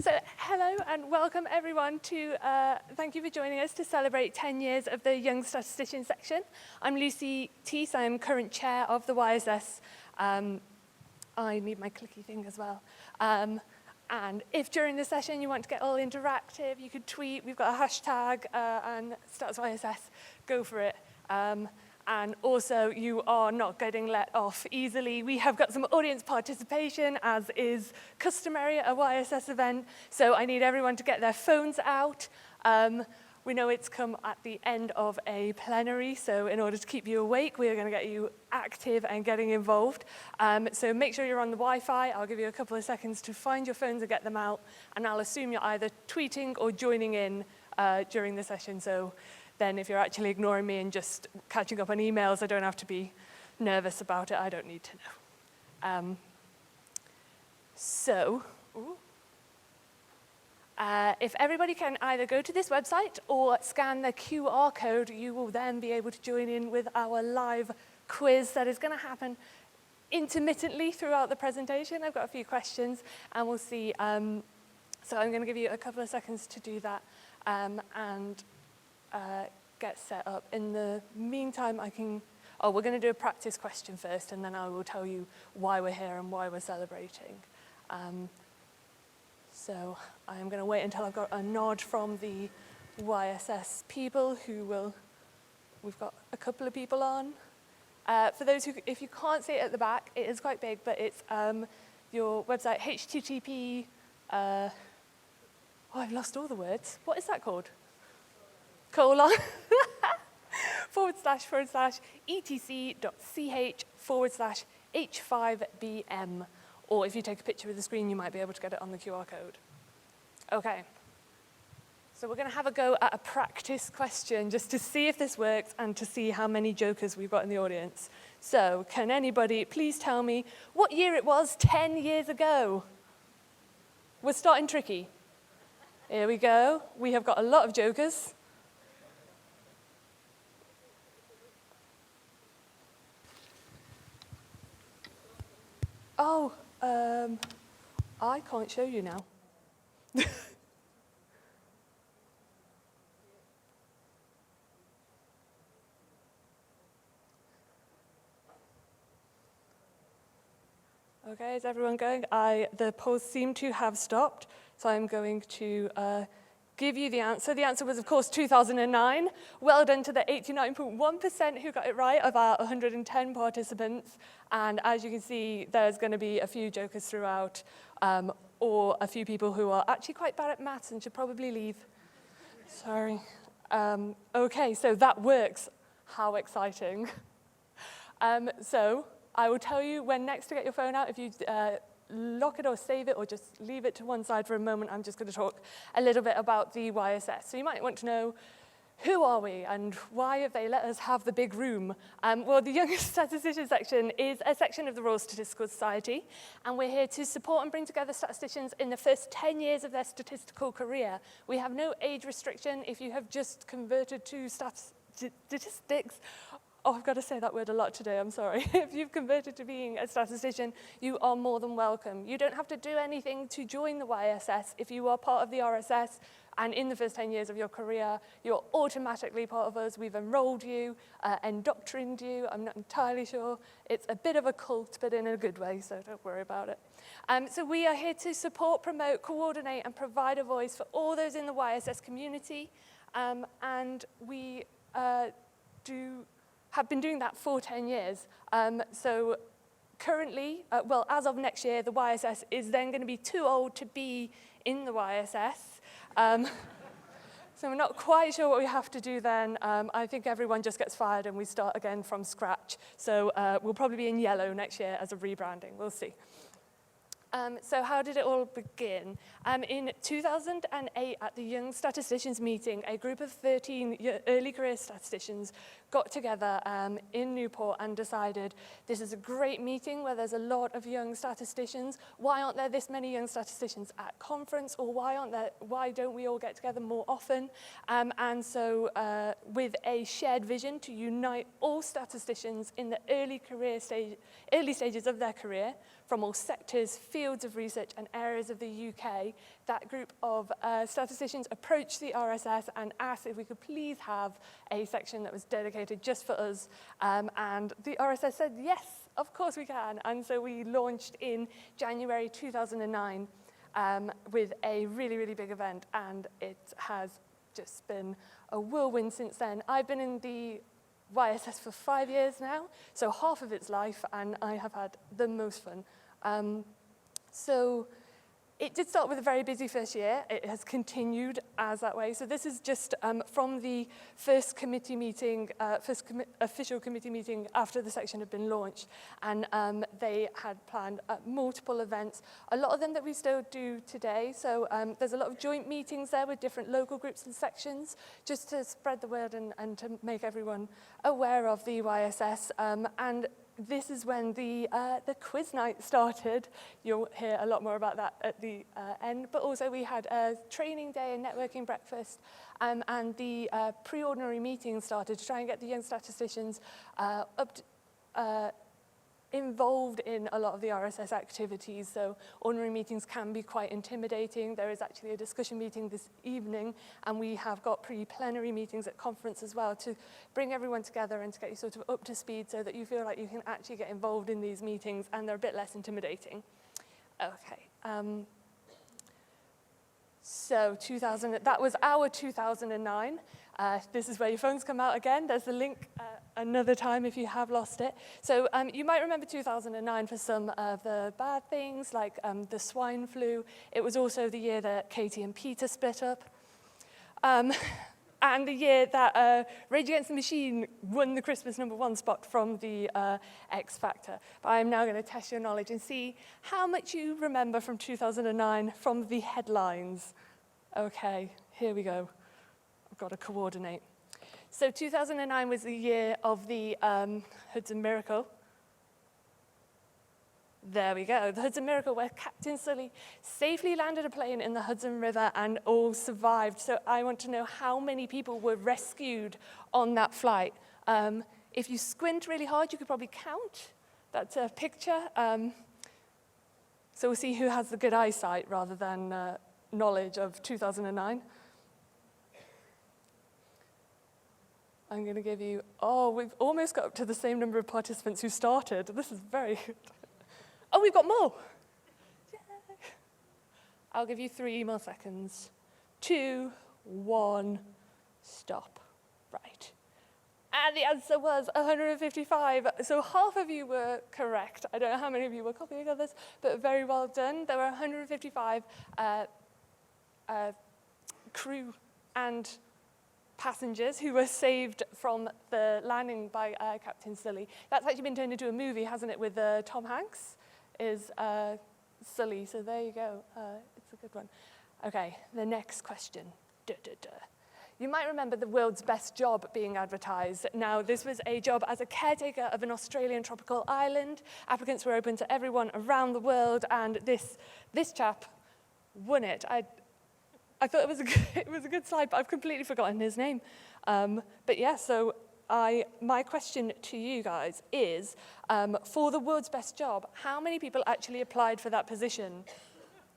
So hello and welcome everyone to, thank you for joining us to celebrate 10 years of the Young Statisticians Section. I'm Lucy Teese, I'm current chair of the YSS. I need my clicky thing as well. And if during the session you want to get all interactive, you could tweet, we've got a hashtag and StatsYSS, go for it. And also, you are not getting let off easily. We have got some audience participation, as is customary at a YSS event. So I need everyone to get their phones out. We know it's come at the end of a plenary, so in order to keep you awake, we are going to get you active and getting involved. So make sure you're on the Wi-Fi. I'll give you a couple of seconds to find your phones and get them out. And I'll assume you're either tweeting or joining in during the session. So then if you're actually ignoring me and just catching up on emails, I don't have to be nervous about it. I don't need to know. If everybody can either go to this website or scan the QR code, you will then be able to join in with our live quiz that is going to happen intermittently throughout the presentation. I've got a few questions, and we'll see. So I'm going to give you a couple of seconds to do that. Get set up. In the meantime, we're going to do a practice question first, and then I will tell you why we're here and why we're celebrating. So I'm going to wait until I've got a nod from the YSS people we've got a couple of people on. For those who, if you can't see it at the back, it is quite big, but it's your website, http, I've lost all the words. What is that called? Colon /etc.ch/h5bm. Or if you take a picture of the screen, you might be able to get it on the QR code. Okay. So we're going to have a go at a practice question just to see if this works and to see how many jokers we've got in the audience. So can anybody please tell me what year it was 10 years ago? We're starting tricky. Here we go. We have got a lot of jokers. Oh, I can't show you now. Okay, is everyone going? The polls seem to have stopped, so I'm going to give you the answer. The answer was, of course, 2009. Well done to the 89.1% who got it right of our 110 participants. And as you can see, there's going to be a few jokers throughout, or a few people who are actually quite bad at maths and should probably leave. Sorry. Okay, so that works. How exciting. So I will tell you when next to get your phone out. If you lock it or save it or just leave it to one side for a moment, I'm just going to talk a little bit about the YSS. So you might want to know, who are we and why have they let us have the big room? Well, the Young Statisticians Section is a section of the Royal Statistical Society, and we're here to support and bring together statisticians in the first 10 years of their statistical career. We have no age restriction. If you have just converted to statistics, oh, I've got to say that word a lot today, I'm sorry. If you've converted to being a statistician, you are more than welcome. You don't have to do anything to join the YSS. If you are part of the RSS and in the first 10 years of your career, you're automatically part of us. We've enrolled you, indoctrinated you. I'm not entirely sure. It's a bit of a cult, but in a good way, so don't worry about it. So we are here to support, promote, coordinate, and provide a voice for all those in the YSS community. And we have been doing that for 10 years. So currently, well, as of next year, the YSS is then going to be too old to be in the YSS. So we're not quite sure what we have to do then. I think everyone just gets fired and we start again from scratch. So we'll probably be in yellow next year as a rebranding. We'll see. So how did it all begin? In 2008, at the Young Statisticians meeting, a group of 13 early career statisticians got together in Newport and decided this is a great meeting where there's a lot of young statisticians. Why aren't there this many young statisticians at conference, or why don't we all get together more often? And so with a shared vision to unite all statisticians in the early stages of their career, from all sectors, fields of research and areas of the UK. That group of statisticians approached the RSS and asked if we could please have a section that was dedicated just for us. And the RSS said, yes, of course we can. And so we launched in January 2009 with a really, really big event. And it has just been a whirlwind since then. I've been in the YSS for 5 years now, so half of its life, and I have had the most fun. So it did start with a very busy first year. It has continued as that way. So this is just from the first committee meeting, official committee meeting after the section had been launched. And they had planned multiple events, a lot of them that we still do today. So there's a lot of joint meetings there with different local groups and sections, just to spread the word and to make everyone aware of the YSS. And this is when the quiz night started. You'll hear a lot more about that at the end. But also we had a training day and networking breakfast, and the pre-ordinary meeting started to try and get the young statisticians involved in a lot of the RSS activities. So ordinary meetings can be quite intimidating. There is actually a discussion meeting this evening, and we have got pre-plenary meetings at conference as well to bring everyone together and to get you sort of up to speed so that you feel like you can actually get involved in these meetings and they're a bit less intimidating. Okay. So that was our 2009. This is where your phones come out again. There's the link another time if you have lost it. So you might remember 2009 for some of the bad things, like the swine flu. It was also the year that Katie and Peter split up. And the year that Rage Against the Machine won the Christmas #1 spot from the X Factor. But I'm now going to test your knowledge and see how much you remember from 2009 from the headlines. Okay, here we go. I've got to coordinate. So 2009 was the year of the Hudson Miracle. There we go, the Hudson Miracle, where Captain Sully safely landed a plane in the Hudson River and all survived. So I want to know how many people were rescued on that flight. If you squint really hard, you could probably count. That's a picture. So we'll see who has the good eyesight rather than knowledge of 2009. I'm going to give you, we've almost got up to the same number of participants who started. This is very good. Oh, we've got more. Yay. I'll give you 3 more seconds. 2, 1, stop. Right. And the answer was 155. So half of you were correct. I don't know how many of you were copying others, but very well done. There were 155 crew and passengers who were saved from the landing by Captain Sully. That's actually been turned into a movie, hasn't it, with Tom Hanks is Sully. So there you go. It's a good one. Okay, the next question. You might remember the world's best job being advertised. Now, this was a job as a caretaker of an Australian tropical island. Applicants were open to everyone around the world, and this chap won it. I thought it was a good slide, but I've completely forgotten his name. But yeah, so my question to you guys is, for the world's best job, how many people actually applied for that position?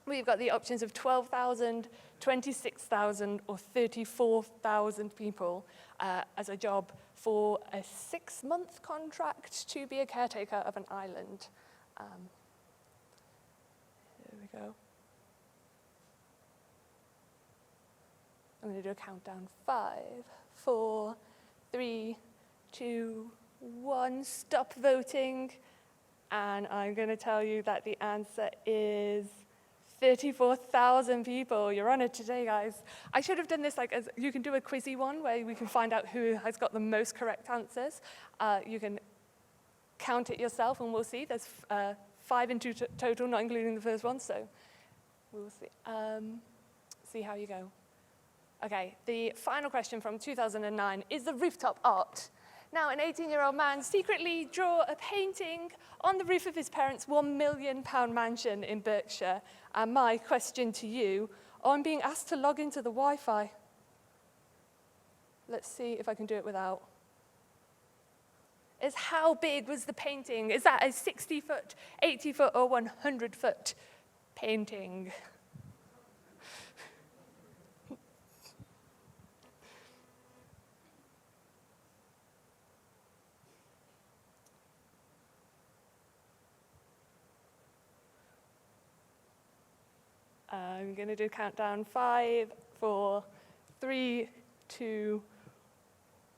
We've got the options of 12,000, 26,000, or 34,000 people as a job for a 6-month contract to be a caretaker of an island. Here we go. I'm going to do a countdown. 5, 4, 3, 2, 1. Stop voting. And I'm going to tell you that the answer is 34,000 people. You're on it today, guys. I should have done this as you can do a quizzy one where we can find out who has got the most correct answers. You can count it yourself, and we'll see. There's 5 in total, not including the first one. So we'll see. See how you go. Okay, the final question from 2009 is the rooftop art. Now, an 18-year-old man secretly drew a painting on the roof of his parents' £1 million mansion in Berkshire. And my question to you, I'm being asked to log into the Wi-Fi. Let's see if I can do it without. is how big was the painting? Is that a 60-foot, 80-foot, or 100-foot painting? I'm going to do a countdown. 5, 4, 3, 2,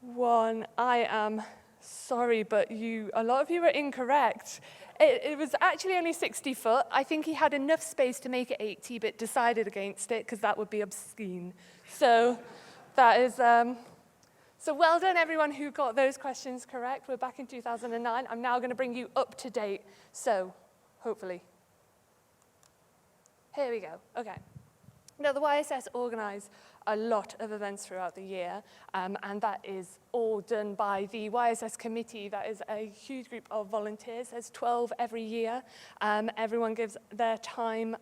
1. I am sorry, but a lot of you are incorrect. It was actually only 60 foot. I think he had enough space to make it 80, but decided against it because that would be obscene. So that is, so well done everyone who got those questions correct. We're back in 2009. I'm now going to bring you up to date. So hopefully. Here we go. Okay. Now, the YSS organise a lot of events throughout the year, and that is all done by the YSS committee. That is a huge group of volunteers. There's 12 every year. Everyone gives their time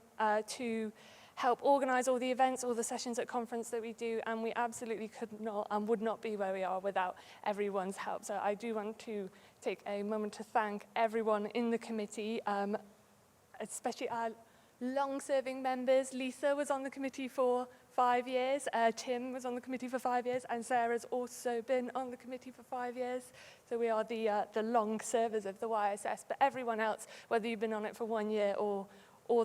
to help organise all the events, all the sessions at conference that we do, and we absolutely could not and would not be where we are without everyone's help. So I do want to take a moment to thank everyone in the committee, especially our long-serving members. Lisa was on the committee for 5 years, Tim was on the committee for 5 years, and Sarah's also been on the committee for 5 years. So we are the long servers of the YSS, but everyone else, whether you've been on it for 1 year or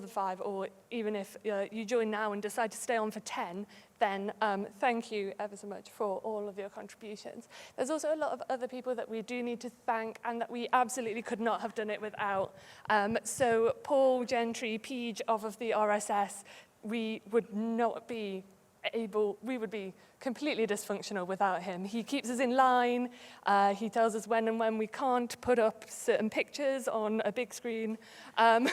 the 5, or even if you join now and decide to stay on for 10, then thank you ever so much for all of your contributions. There's also a lot of other people that we do need to thank and that we absolutely could not have done it without. So Paul Gentry, Peage of the RSS, we would not be we would be completely dysfunctional without him. He keeps us in line. He tells us when and when we can't put up certain pictures on a big screen. And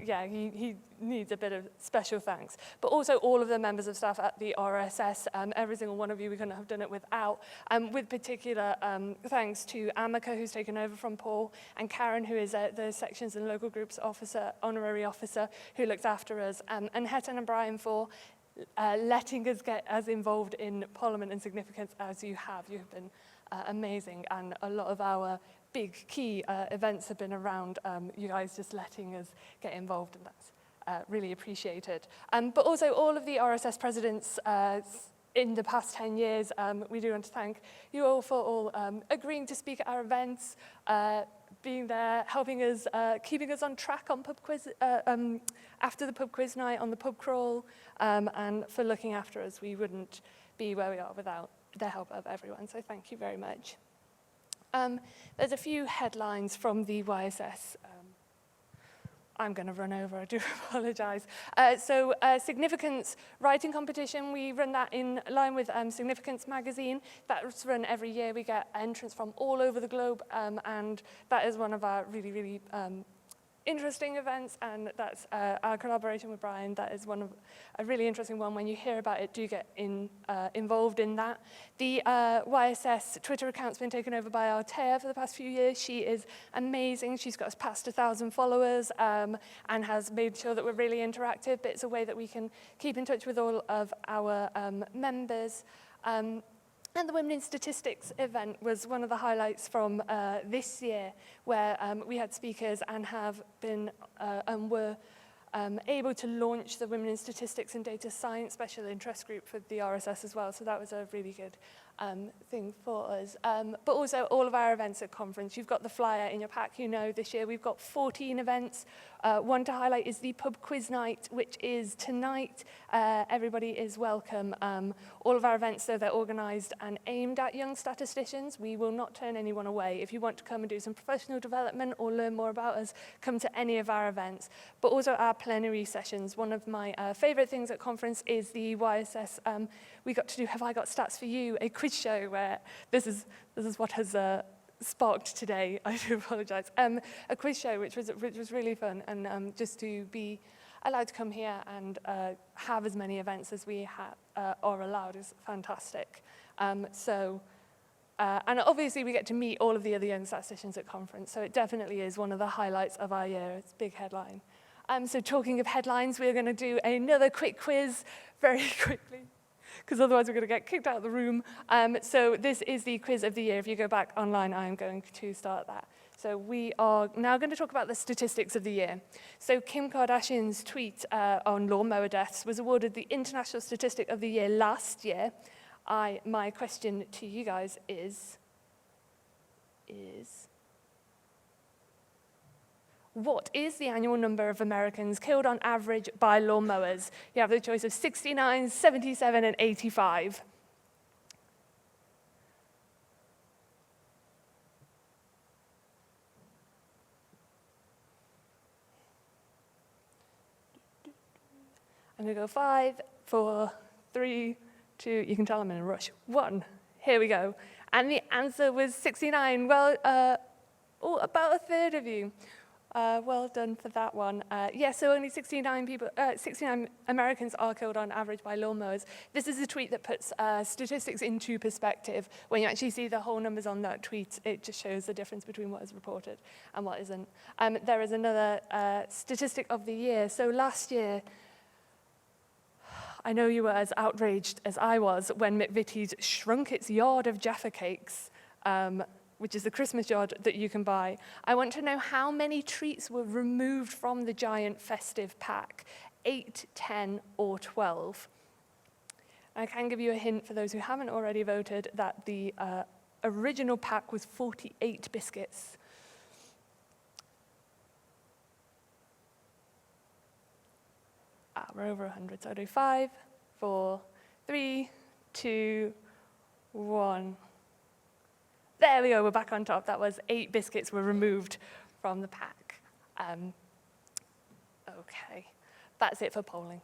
yeah, he needs a bit of special thanks. But also all of the members of staff at the RSS, every single one of you, we couldn't have done it without. With particular thanks to Amika, who's taken over from Paul, and Karen, who is the sections and local groups officer, honorary officer, who looks after us, and Hetan and Brian for letting us get as involved in Parliament and significance as you have. You've been amazing, and a lot of our big key events have been around you guys just letting us get involved, and that's really appreciated. But also all of the RSS presidents in the past 10 years, we do want to thank you all for all agreeing to speak at our events, being there, helping us, keeping us on track on pub quiz, after the pub quiz night, on the pub crawl, and for looking after us. We wouldn't be where we are without the help of everyone, so thank you very much. There's a few headlines from the YSS. I'm going to run over, I do apologize. So Significance Writing Competition, we run that in line with Significance magazine. That's run every year. We get entrants from all over the globe, and that is one of our really, really interesting events, and that's our collaboration with Brian. That is a really interesting one. When you hear about it, do get involved in that. The YSS Twitter account's been taken over by Altea for the past few years. She is amazing. She's got us past 1,000 followers and has made sure that we're really interactive, but it's a way that we can keep in touch with all of our members. And the Women in Statistics event was one of the highlights from this year, where we had speakers and have been and were able to launch the Women in Statistics and Data Science Special Interest Group for the RSS as well. So that was a really good thing for us. But also all of our events at conference. You've got the flyer in your pack. You know, this year we've got 14 events. One to highlight is the pub quiz night, which is tonight. Everybody is welcome. All of our events, though, they're organised and aimed at young statisticians. We will not turn anyone away. If you want to come and do some professional development or learn more about us, come to any of our events. But also our plenary sessions. One of my favourite things at conference is the YSS. We got to do Have I Got Stats For You, a quiz show where this is what has sparked today. I do apologise. A quiz show which was really fun, and just to be allowed to come here and have as many events as we are allowed is fantastic. And obviously we get to meet all of the other young statisticians at conference, so it definitely is one of the highlights of our year. It's a big headline. So talking of headlines, we're going to do another quick quiz very quickly. because otherwise we're going to get kicked out of the room. So this is the quiz of the year. If you go back online, I am going to start that. So we are now going to talk about the statistics of the year. So Kim Kardashian's tweet on lawnmower deaths was awarded the International Statistic of the Year last year. My question to you guys is what is the annual number of Americans killed on average by lawnmowers? You have the choice of 69, 77, and 85. I'm going to go 5, 4, 3, 2, you can tell I'm in a rush, 1. Here we go. And the answer was 69. Well, about a third of you. Well done for that one. So only 69 Americans are killed on average by lawnmowers. This is a tweet that puts statistics into perspective. When you actually see the whole numbers on that tweet, it just shows the difference between what is reported and what isn't. There is another statistic of the year. So last year, I know you were as outraged as I was when McVitie's shrunk its yard of Jaffa cakes, which is the Christmas yard that you can buy. I want to know how many treats were removed from the giant festive pack, 8, 10, or 12. I can give you a hint for those who haven't already voted that the original pack was 48 biscuits. We're over 100, so I'll do 5, 4, 3, 2, 1. There we go, we're back on top. That was 8 biscuits were removed from the pack. Okay, that's it for polling.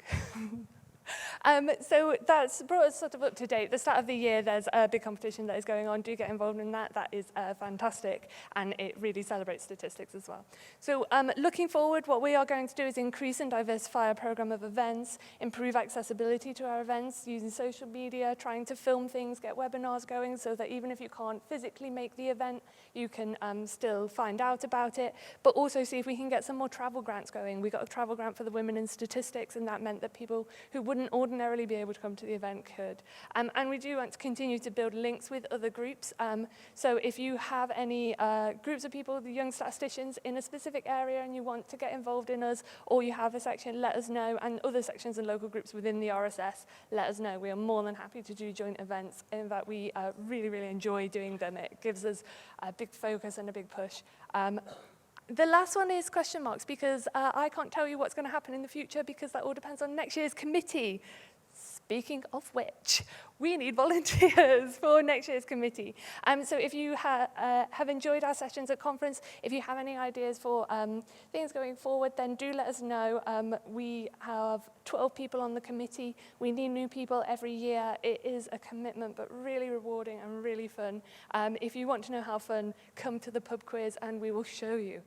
So that's brought us sort of up to date. The start of the year, there's a big competition that is going on. Do get involved in that. That is fantastic, and it really celebrates statistics as well. So looking forward, what we are going to do is increase and diversify our program of events, improve accessibility to our events, using social media, trying to film things, get webinars going so that even if you can't physically make the event, you can still find out about it, but also see if we can get some more travel grants going. We got a travel grant for the Women in Statistics, and that meant that people who wouldn't ordinarily be able to come to the event could. And we do want to continue to build links with other groups. So if you have any groups of people, the Young Statisticians, in a specific area and you want to get involved in us, or you have a section, let us know, and other sections and local groups within the RSS, let us know. We are more than happy to do joint events. In fact, we really, really enjoy doing them. It gives us a big focus and a big push. The last one is question marks, because I can't tell you what's going to happen in the future because that all depends on next year's committee. Speaking of which, we need volunteers for next year's committee. So if you have enjoyed our sessions at conference, if you have any ideas for things going forward, then do let us know. We have 12 people on the committee. We need new people every year. It is a commitment, but really rewarding and really fun. If you want to know how fun, come to the pub quiz and we will show you.